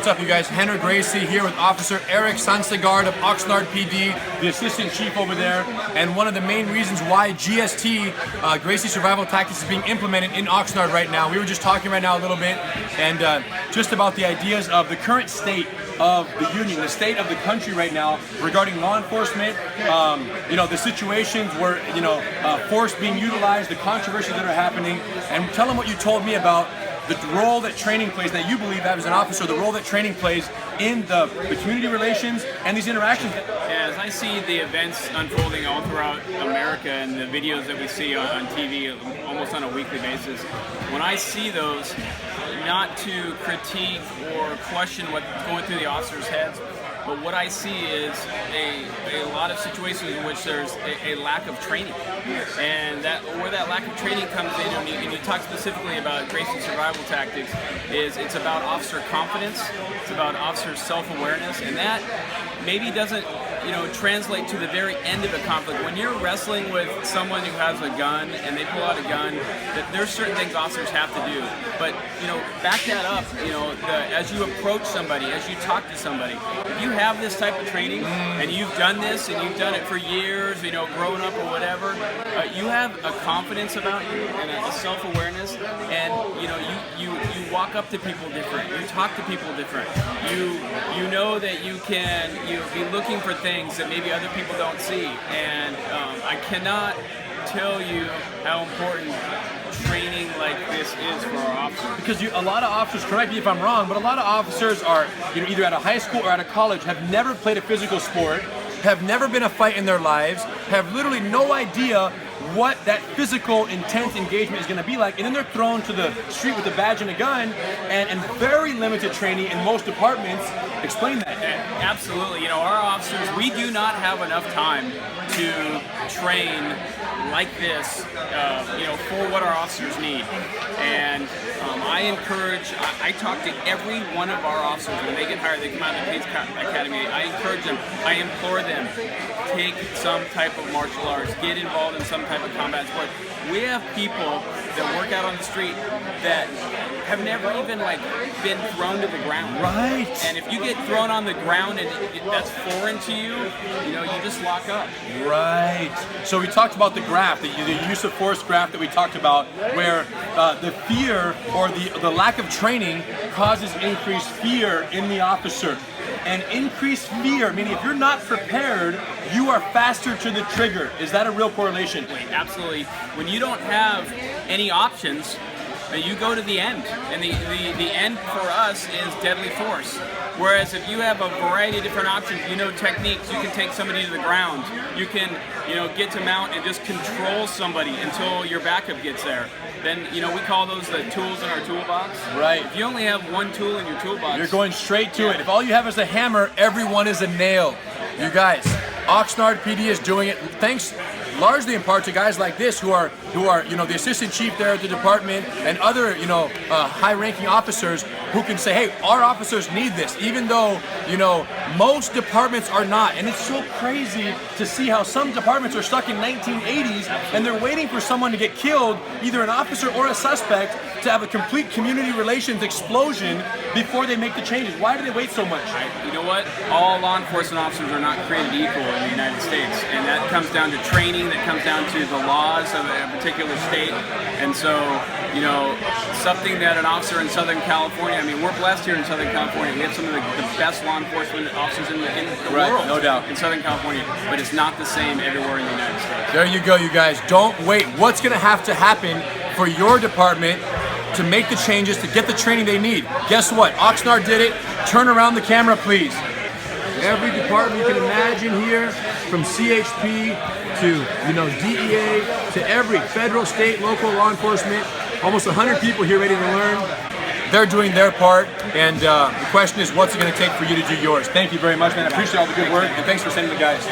What's up, you guys? Rener Gracie here with Officer Sonstegard of Oxnard PD, the assistant chief over there, and one of the main reasons why GST, Gracie Survival Tactics, is being implemented in Oxnard right now. We were just talking right now a little bit, and just about the ideas of the current state of the union, the state of the country right now regarding law enforcement, the situations where, force being utilized, the controversies that are happening, and tell them what you told me about the role that training plays, that you believe as an officer, the role that training plays in the community relations and these interactions. Yeah, as I see the events unfolding all throughout America and the videos that we see on TV almost on a weekly basis, when I see those, not to critique or question what's going through the officers' heads, but what I see is a lot of situations in which there's a lack of training, and where that lack of training comes in, and you talk specifically about Gracie Survival Tactics, is it's about officer confidence, it's about officer self-awareness, and that maybe doesn't translate to the very end of a conflict. When you're wrestling with someone who has a gun and they pull out a gun, that there's certain things officers have to do. But back that up. As you approach somebody, as you talk to somebody, if you have this type of training and you've done this and you've done it for years, growing up or whatever, you have a confidence about you and a self-awareness, and you walk up to people different. You talk to people different. You know that you can be looking for things that maybe other people don't see, and I cannot tell you how important training like this is for our officers. Because a lot of officers, correct me if I'm wrong, but a lot of officers are either at a high school or at a college, have never played a physical sport, have never been a fight in their lives, have literally no idea what that physical, intense engagement is going to be like, and then they're thrown to the street with a badge and a gun, and very limited training in most departments. Explain that. Absolutely. Our officers, we do not have enough time to train like this, for what our officers need. And I talk to every one of our officers when they get hired, they come out of the Police Academy. I encourage them, I implore them, take some type of martial arts, get involved in some type of combat sport. We have people that work out on the street that have never even been thrown to the ground. Right. And if you get thrown on the ground and that's foreign to you, you just lock up. Right. So we talked about the graph, the use of force graph that we talked about, where the fear or the lack of training causes increased fear in the officer. And increased fear, meaning if you're not prepared, you are faster to the trigger. Is that a real correlation? Absolutely. When you don't have any options, you go to the end, and the end for us is deadly force. Whereas if you have a variety of different options, techniques, you can take somebody to the ground, you can get to mount and just control somebody until your backup gets there. Then we call those the tools in our toolbox. Right. If you only have one tool in your toolbox, you're going straight to it. If all you have is a hammer, everyone is a nail. You guys, Oxnard PD is doing it thanks largely in part to guys like this who are the assistant chief there at the department, and other high-ranking officers who can say, hey, our officers need this, even though most departments are not. And it's so crazy to see how some departments are stuck in 1980s and they're waiting for someone to get killed, either an officer or a suspect, to have a complete community relations explosion before they make the changes. Why do they wait so much? You know what? All law enforcement officers are not created equal in the United States, and that comes down to training, that comes down to the laws of a particular state. And so, something that an officer in Southern California, we're blessed here in Southern California. We have some of the best law enforcement officers in the world. No doubt. In Southern California, but it's not the same everywhere in the United States. There you go, you guys. Don't wait. What's going to have to happen for your department to make the changes, to get the training they need? Guess what? Oxnard did it. Turn around the camera, please. Every department you can imagine here, from CHP to DEA to every federal, state, local law enforcement, almost 100 people here ready to learn. They're doing their part, and the question is, what's it going to take for you to do yours? Thank you very much, man. I appreciate all the good work, and thanks for sending the guys.